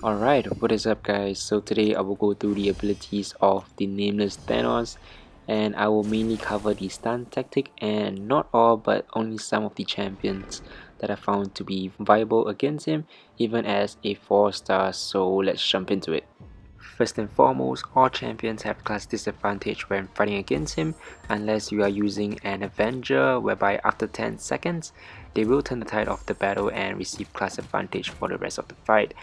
Alright, what is up guys? So today I will go through the abilities of the Nameless Thanos, and I will mainly cover the stun tactic and not all but only some of the champions that I found to be viable against him even as a 4-star, so let's jump into it. First and foremost, all champions have class disadvantage when fighting against him unless you are using an Avenger, whereby after 10 seconds they will turn the tide of the battle and receive class advantage for the rest of the fight.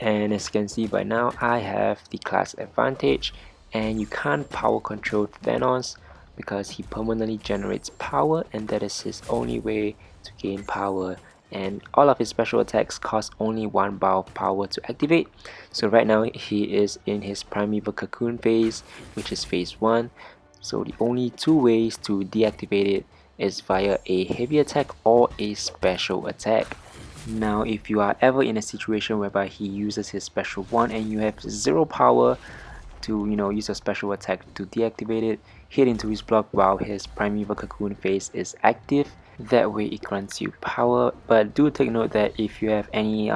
And as you can see by now, I have the class advantage, and you can't power control Thanos because he permanently generates power, and that is his only way to gain power. And all of his special attacks cost only 1 bar of power to activate. So right now he is in his primeval cocoon phase, which is phase 1. So the only two ways to deactivate it is via a heavy attack or a special attack. Now if you are ever in a situation whereby he uses his special one and you have 0 power to use a special attack to deactivate it, hit into his block while his primeval cocoon phase is active. That way it grants you power, but do take note that if you have any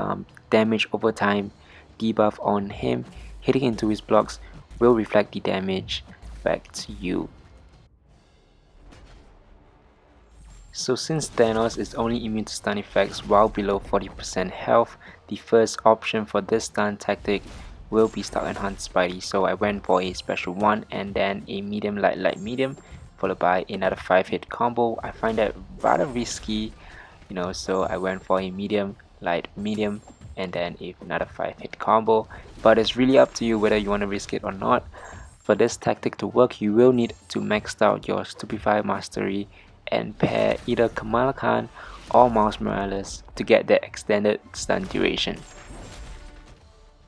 damage over time debuff on him, hitting into his blocks will reflect the damage back to you. So since Thanos is only immune to stun effects while below 40% health, the first option for this stun tactic will be Stock Enhanced Spidey. So I went for a special 1 and then a medium light medium followed by another 5 hit combo. I find that rather risky, so I went for a medium light medium and then another 5 hit combo, but it's really up to you whether you want to risk it or not. For this tactic to work, you will need to max out your Stupefy Mastery and pair either Kamala Khan or Miles Morales to get that extended stun duration.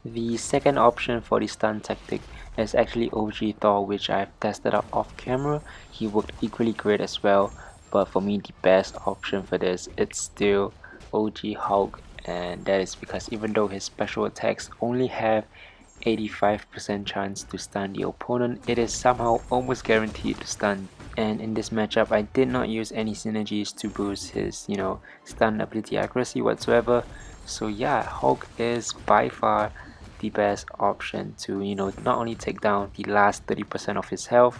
The second option for the stun tactic is actually OG Thor, which I've tested out off camera. He worked equally great as well, but for me the best option for this, it's still OG Hulk, and that is because even though his special attacks only have 85% chance to stun the opponent, it is somehow almost guaranteed to stun. And in this matchup, I did not use any synergies to boost his, stun ability accuracy whatsoever. So yeah, Hulk is by far the best option to, not only take down the last 30% of his health,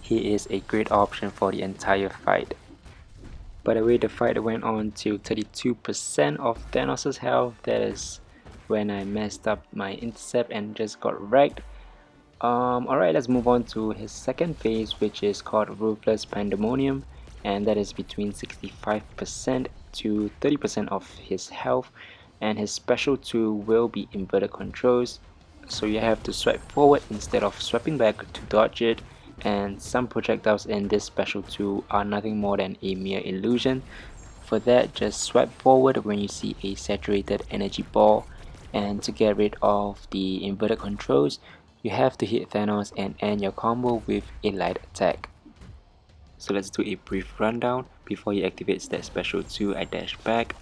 he is a great option for the entire fight. By the way, the fight went on to 32% of Thanos' health. That is when I messed up my intercept and just got wrecked. Alright, let's move on to his second phase, which is called Ruthless Pandemonium, and that is between 65% to 30% of his health, and his special 2 will be inverted controls, so you have to swipe forward instead of swiping back to dodge it, and some projectiles in this special 2 are nothing more than a mere illusion. For that, just swipe forward when you see a saturated energy ball, and to get rid of the inverted controls, you have to hit Thanos and end your combo with a light attack. So let's do a brief rundown. Before he activates that special 2, I dash back,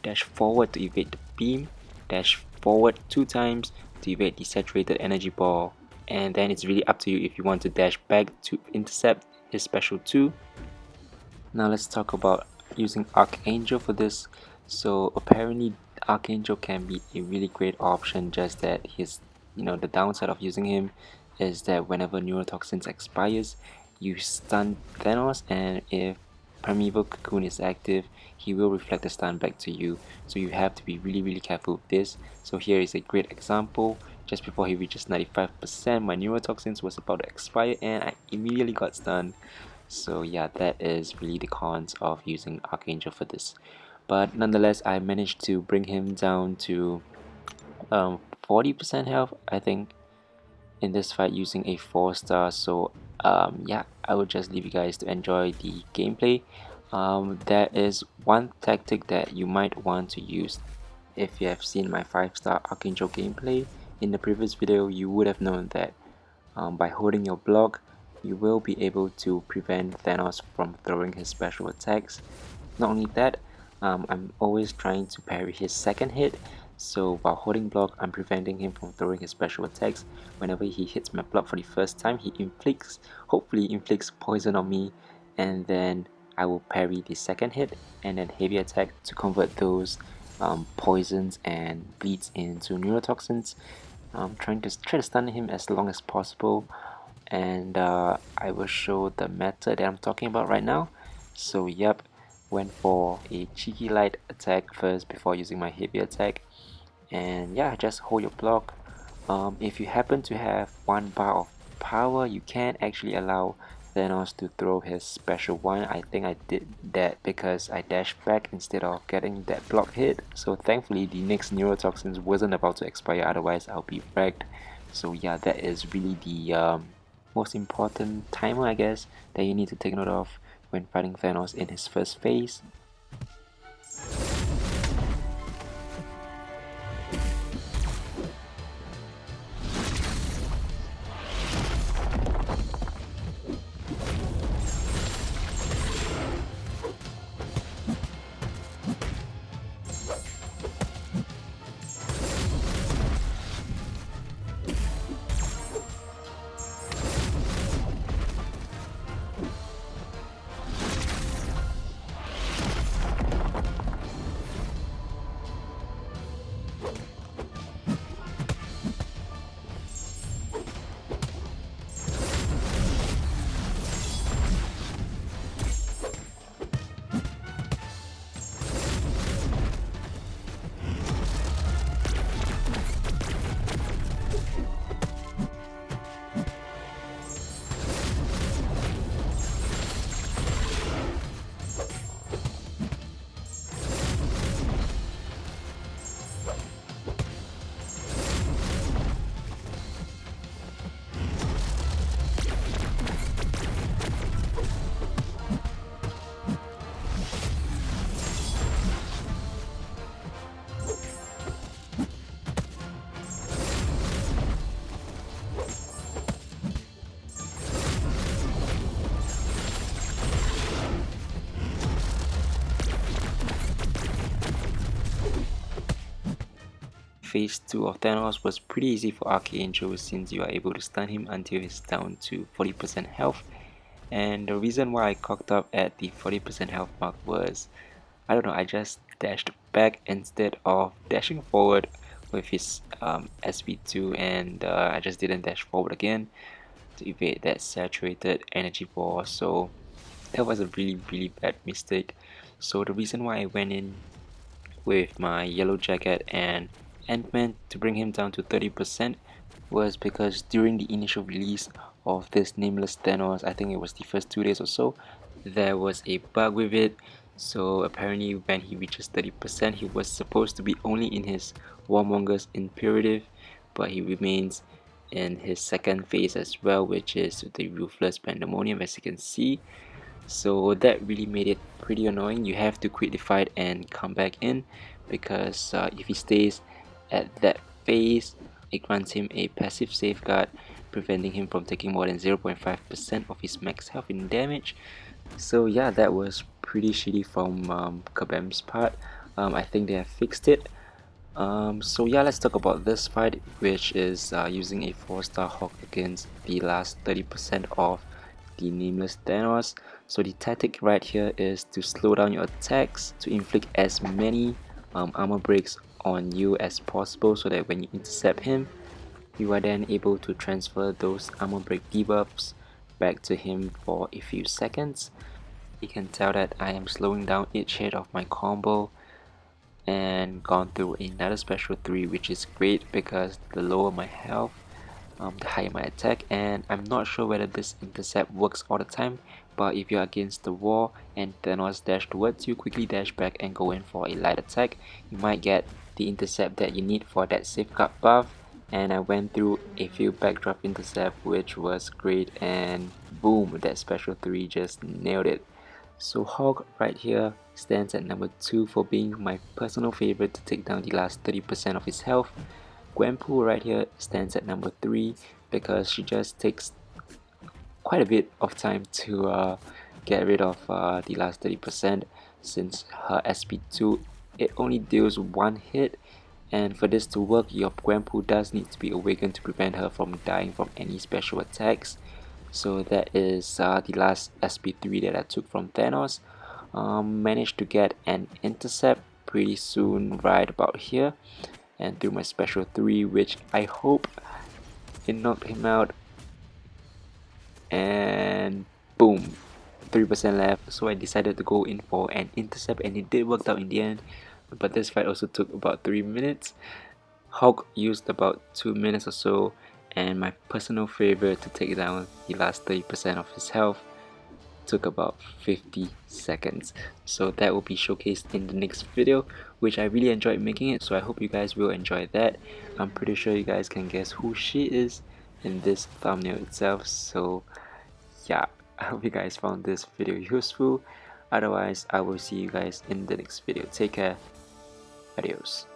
dash forward to evade the beam, dash forward 2 times to evade the saturated energy ball, and then it's really up to you if you want to dash back to intercept his special 2. Now let's talk about using Archangel for this. So apparently Archangel can be a really great option, just that the downside of using him is that whenever neurotoxins expires, you stun Thanos, and if Primeval Cocoon is active, he will reflect the stun back to you, so you have to be really careful with this. So here is a great example. Just before he reaches 95%, my neurotoxins was about to expire and I immediately got stunned. So yeah, that is really the cons of using Archangel for this, but nonetheless I managed to bring him down to 40% health, I think, in this fight using a 4-star. So yeah, I will just leave you guys to enjoy the gameplay. There is one tactic that you might want to use. If you have seen my 5-star Archangel gameplay in the previous video, you would have known that by holding your block, you will be able to prevent Thanos from throwing his special attacks. Not only that, I'm always trying to parry his second hit, so while holding block, I'm preventing him from throwing his special attacks. Whenever he hits my block for the first time, he hopefully inflicts poison on me, and then I will parry the second hit and then heavy attack to convert those poisons and bleeds into neurotoxins. I'm trying to try to stun him as long as possible, and I will show the method that I'm talking about right now. So yep, went for a cheeky light attack first before using my heavy attack, and yeah, just hold your block. If you happen to have 1 bar of power, you can actually allow Thanos to throw his special one. I think I did that because I dashed back instead of getting that block hit. So thankfully the next neurotoxins wasn't about to expire, otherwise I'll be wrecked. So yeah, that is really the most important timer, I guess, that you need to take note of when fighting Thanos in his first phase. Phase 2 of Thanos was pretty easy for Archangel since you are able to stun him until he's down to 40% health. And the reason why I cocked up at the 40% health mark was, I don't know, I just dashed back instead of dashing forward with his SP2, and I just didn't dash forward again to evade that saturated energy ball. So that was a really bad mistake. So the reason why I went in with my yellow jacket and Ant-Man to bring him down to 30% was because during the initial release of this Nameless Thanos, I think it was the first 2 days or so, there was a bug with it. So apparently when he reaches 30%, he was supposed to be only in his Warmonger's Imperative, but he remains in his second phase as well, which is the Ruthless Pandemonium, as you can see. So that really made it pretty annoying. You have to quit the fight and come back in, because if he stays at that phase, it grants him a passive safeguard, preventing him from taking more than 0.5% of his max health in damage. So yeah, that was pretty shitty from Kabam's part. I think they have fixed it. So yeah, let's talk about this fight, which is using a 4-star Hawk against the last 30% of the Nameless Thanos. So the tactic right here is to slow down your attacks to inflict as many armor breaks on you as possible, so that when you intercept him, you are then able to transfer those armor break debuffs back to him for a few seconds. You can tell that I am slowing down each hit of my combo and gone through another special 3, which is great because the lower my health, the higher my attack. And I'm not sure whether this intercept works all the time, but if you're against the wall and Thanos dash towards you, quickly dash back and go in for a light attack. You might get the intercept that you need for that safeguard buff. And I went through a few backdrop intercept, which was great, and boom, that special 3 just nailed it. So Hawk right here stands at number 2 for being my personal favorite to take down the last 30% of his health. Gwenpool right here stands at number 3 because she just takes quite a bit of time to get rid of the last 30%, since her SP2, it only deals 1 hit, and for this to work, your Gwenpool does need to be awakened to prevent her from dying from any special attacks. So that is the last SP3 that I took from Thanos. Managed to get an intercept, pretty soon, right about here, and threw my special 3, which I hope it knocked him out, and boom, 3% left. So I decided to go in for an intercept, and it did work out in the end, but this fight also took about 3 minutes. Hulk used about 2 minutes or so, and my personal favorite to take down, he lost 30% of his health, took about 50 seconds. So that will be showcased in the next video, which I really enjoyed making it, so I hope you guys will enjoy that. I'm pretty sure you guys can guess who she is in this thumbnail itself. So yeah, I hope you guys found this video useful. Otherwise, I will see you guys in the next video. Take care. Adios.